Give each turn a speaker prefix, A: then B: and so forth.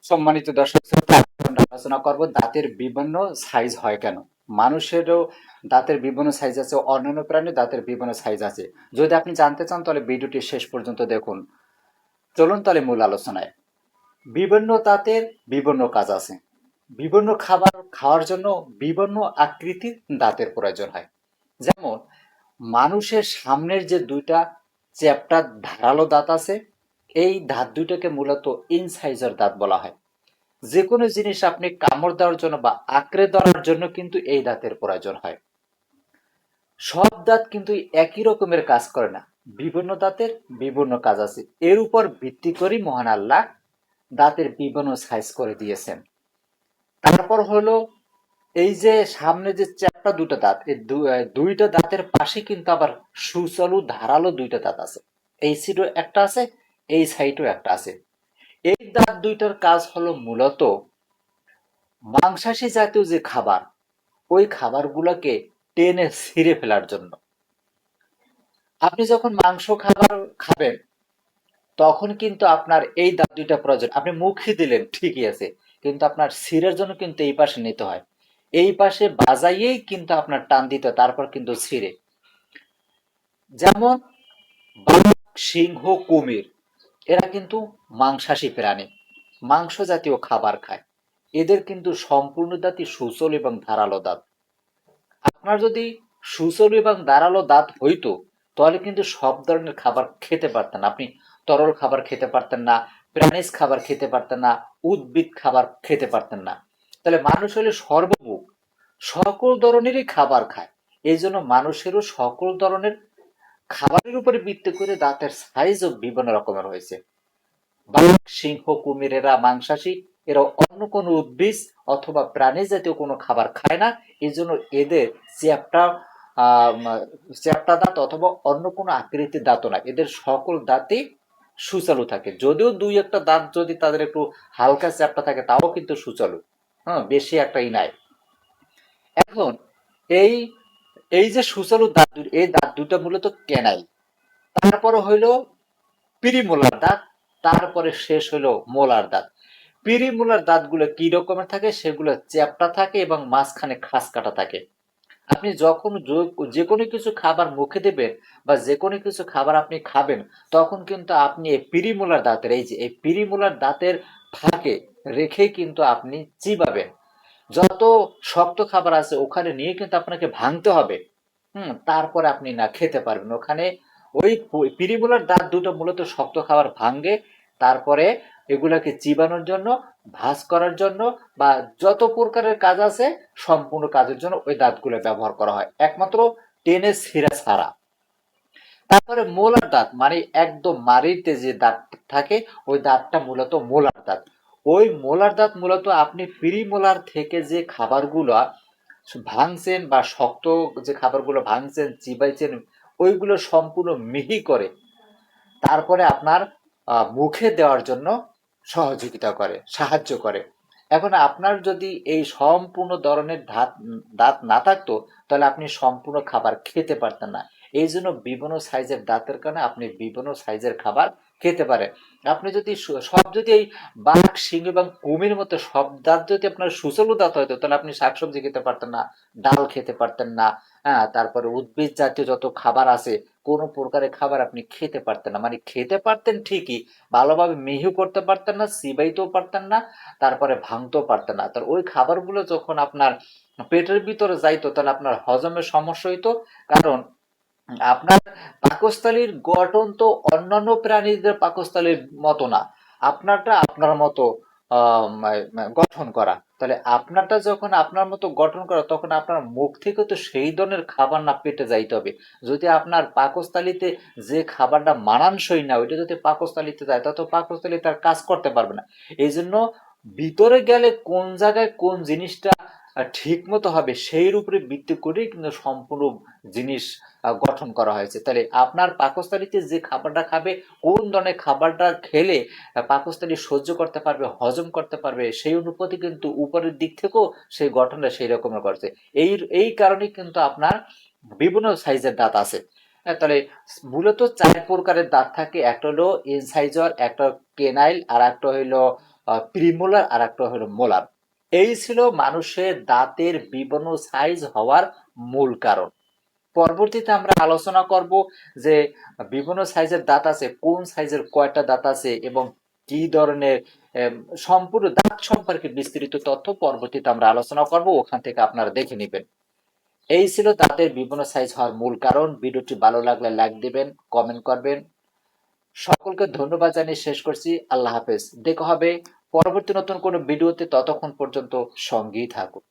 A: সম্মানিত দর্শক শ্রোতা, আমরা আলোচনা করব দাঁতের বিভিন্ন সাইজ হয় কেন। মানুষেরও দাঁতের বিভিন্ন সাইজ আছে, অন্যান্য প্রাণীর দাঁতের বিভিন্ন সাইজ আছে। যদি আপনি জানতে চান তাহলে ভিডিওটি শেষ পর্যন্ত দেখুন। চলুন তাহলে মূল আলোচনায়। বিভিন্ন দাঁতের বিভিন্ন কাজ আছে। বিভিন্ন খাবার খাওয়ার জন্য বিভিন্ন আকৃতির দাঁতের প্রয়োজন হয়। যেমন মানুষের সামনের যে দুইটা চ্যাপ্টা ধারালো দাঁত আছে, এই দাঁত দুইটাকে মূলত ইনসাইজার দাঁত বলা হয়। যে কোনো জিনিস আপনি কামড় দেওয়ার জন্য বা আঁকড়ে ধরার জন্য কিন্তু এই দাঁতের প্রয়োজন হয়। সব দাঁত কিন্তু একই রকমের কাজ করে না, বিভিন্ন দাঁতের বিভিন্ন কাজ আছে। এর উপর ভিত্তি করে মহান আল্লাহ দাঁতের বিভিন্ন সাইজ করে দিয়েছেন। তারপর হলো এই যে সামনে যে চ্যাপ্টা দুটো দাঁত, এই দুইটা দাঁতের পাশে কিন্তু আবার সুচালু ধারালো দুইটা দাঁত আছে। এই সাইডও একটা আছে, এই সাইডও একটা আছে। এই দাঁত দুইটার কাজ হলো মূলত মাংসাশী জাতীয় যে খাবার, ওই খাবারগুলোকে টেনে ছিঁড়ে ফেলার জন্য। আপনি যখন মাংস খাবার খাবেন তখন কিন্তু আপনার এই দাঁত দুইটা প্রয়োজন। আপনি মুখে দিলেন ঠিকই আছে, কিন্তু আপনার ছিঁড়ের জন্য কিন্তু এই পাশে নিতে হয়। এই পাশে বাজাইয়েই কিন্তু আপনার টান দিতে হয়, তারপর কিন্তু ছিঁড়ে। যেমন বাঘ, সিংহ, কুমির, এরা কিন্তু মাংসাশী প্রাণী, মাংস জাতীয় খাবার খায়। এদের কিন্তু সম্পূর্ণ দাঁতই সূচল এবং ধারালো দাঁত। আপনার যদি সুচল এবং ধারালো দাঁত হইতো তাহলে কিন্তু সব ধরনের খাবার খেতে পারতেন। আপনি তরল খাবার খেতে পারতেন না, প্রাণীজ খাবার খেতে পারতেন না, উদ্ভিদ খাবার খেতে পারতেন না। তাহলে মানুষ হলে সর্বভুক, সকল ধরনেরই খাবার খায়। এই জন্য মানুষেরও সকল ধরনের খাবারের উপরে ভিত্তি করে দাঁতের সাইজও বিভিন্ন রকমের হয়েছে। বাঘ, সিংহ, কুমির এরা মাংসাশী, এরা অন্য কোনো উদ্ভিদ অথবা প্রাণী জাতীয় কোনো খাবার খায় না। এই জন্য এদের চ্যাপ্টা চ্যাপ্টা দাঁত অথবা অন্য কোনো আকৃতির দাঁতও না, এদের সকল দাঁতই সুচালু থাকে। যদিও দুই একটা দাঁত যদি তাদের একটু হালকা চ্যাপ্টা থাকে তাও কিন্তু সুচালু, হ্যাঁ, বেশি একটা ই নাই। এখন এই এই যে সুচালু দাঁত, এই দাঁত দুটো মূলত কেনাই। তারপরে হইলো পিরিমোলার দাঁত, তারপরে শেষ হলো মোলার দাঁত। পিরিমোলার দাঁতগুলো কি রকমের থাকে? সেগুলো চ্যাপ্টা থাকে এবং মাঝখানে খাস কাটা থাকে। আপনি যখন যে কোনো কিছু খাবার মুখে দেবেন বা যে কোনো কিছু খাবার আপনি খাবেন, তখন কিন্তু আপনি এই পিরিমোলার দাঁতের এই যে এই পিরিমোলার দাঁতের ফাঁকে রেখে কিন্তু আপনি চিবাবেন। যত শক্ত খাবার আছে ওখানে নিয়ে কিন্তু আপনাকে ভাঙতে হবে। তারপরে আপনি না খেতে পারবেন। ওখানে ওই পিরিমুলার দাঁত দুটো মূলত শক্ত খাবার ভাঙে, তারপরে এগুলাকে চিবানোর জন্য, ভাঁজ করার জন্য বা যত প্রকারের কাজ আছে সম্পূর্ণ কাজের জন্য ওই দাঁতগুলো ব্যবহার করা হয়, একমাত্র টেনে ছিঁড়া ছাড়া। তারপরে মোলার দাঁত মানে একদম মাড়িতে যে দাঁত থাকে, ওই দাঁতটা মূলত মোলার দাঁত। ওই মোলার দাঁত মূলত আপনি প্রিমোলার থেকে যে খাবারগুলো ভাঙছেন বা শক্ত যে খাবারগুলো ভাঙছেন, চিবাইছেন, ওইগুলো সম্পূর্ণ মিহি করে তারপরে আপনার মুখে দেওয়ার জন্য সহযোগিতা করে, সাহায্য করে। এখন আপনার যদি এই সম্পূর্ণ ধরনের দাঁত দাঁত না থাকতো তাহলে আপনি সম্পূর্ণ খাবার খেতে পারতেন না। এই জন্য বিভিন্ন সাইজের দাঁতের কারণে আপনি বিভিন্ন সাইজের খাবার খেতে পারেন। আপনি যদি সব যদি এই বাঘ, সিংহ এবং কুমির মতো সব দাঁত যদি আপনার সুচল দাঁত হতো তাহলে আপনি শাকসবজি খেতে পারতেন না, ডাল খেতে পারতেন না। হ্যাঁ, তারপরে উদ্ভিদ জাতীয় যত খাবার আছে কোনো প্রকারের খাবার আপনি খেতে পারতেন না। মানে খেতে পারতেন ঠিকই, ভালোভাবে মিহিও করতে পারতেন না, চিবাইতেও পারতেন না, তারপরে ভাঙতেও পারতেন না। তার ওই খাবারগুলো যখন আপনার পেটের ভিতরে যাইতো তাহলে আপনার হজমের সমস্যা হইতো। কারণ আপনার পাকস্থলীর গঠন তো অন্যান্য প্রাণীদের পাকস্থলীর মতো না। আপনারটা আপনার মতো গঠন করা। তাহলে আপনারটা যখন আপনার মতো গঠন করা তখন আপনার মুখ থেকে তো সেই ধরনের খাবার না পেটে যাইতে হবে। যদি আপনার পাকস্থলীতে যে খাবারটা মানানসই না ওইটা যদি পাকস্থলীতে যায় তত পাকস্থলী তার কাজ করতে পারবে না। এই জন্য ভিতরে গেলে কোন জায়গায় কোন জিনিসটা ঠিক মতো হবে সেই উপরে ভিত্তি করেই কিন্তু সম্পূর্ণ জিনিস গঠন করা হয়েছে। তাহলে আপনার পাকস্থলীতে যে খাবারটা খাবে, কোন ধরনের খাবারটা খেলে পাকস্থলী সহ্য করতে পারবে, হজম করতে পারবে, সেই অনুপাতে কিন্তু উপরের দিক থেকেও সেই গঠনটা সেই রকমের করছে। এই এই কারণে কিন্তু আপনার বিভিন্ন সাইজের দাঁত আছে। তাহলে মূলত চার প্রকারের দাঁত থাকে। একটা হলো ইনসাইজার, একটা কেনাইল, আর একটা হইলো প্রিমোলার আর একটা হলো মোলার। এই ছিল মানুষের দাঁতের বিভিন্ন সাইজ হওয়ার মূল কারণ। পরবর্তীতে আমরা আলোচনা করব যে বিভিন্ন সাইজের দাঁত আছে, কোন সাইজের কয়টা দাঁত আছে এবং কি ধরনের এম, সম্পূর্ণ দাঁত সম্পর্কে বিস্তারিত তথ্য পরবর্তীতে আমরা আলোচনা করব, ওখান থেকে আপনারা দেখে নেবেন। এই ছিল দাঁতের বিভিন্ন সাইজ হওয়ার মূল কারণ। ভিডিওটি ভালো লাগলে লাইক দিবেন, কমেন্ট করবেন। সকলকে ধন্যবাদ জানিয়ে শেষ করছি। আল্লাহ হাফেজ। দেখা হবে পরবর্তী নতুন কোনো ভিডিওতে, ততক্ষণ পর্যন্ত সঙ্গেই থাকুন।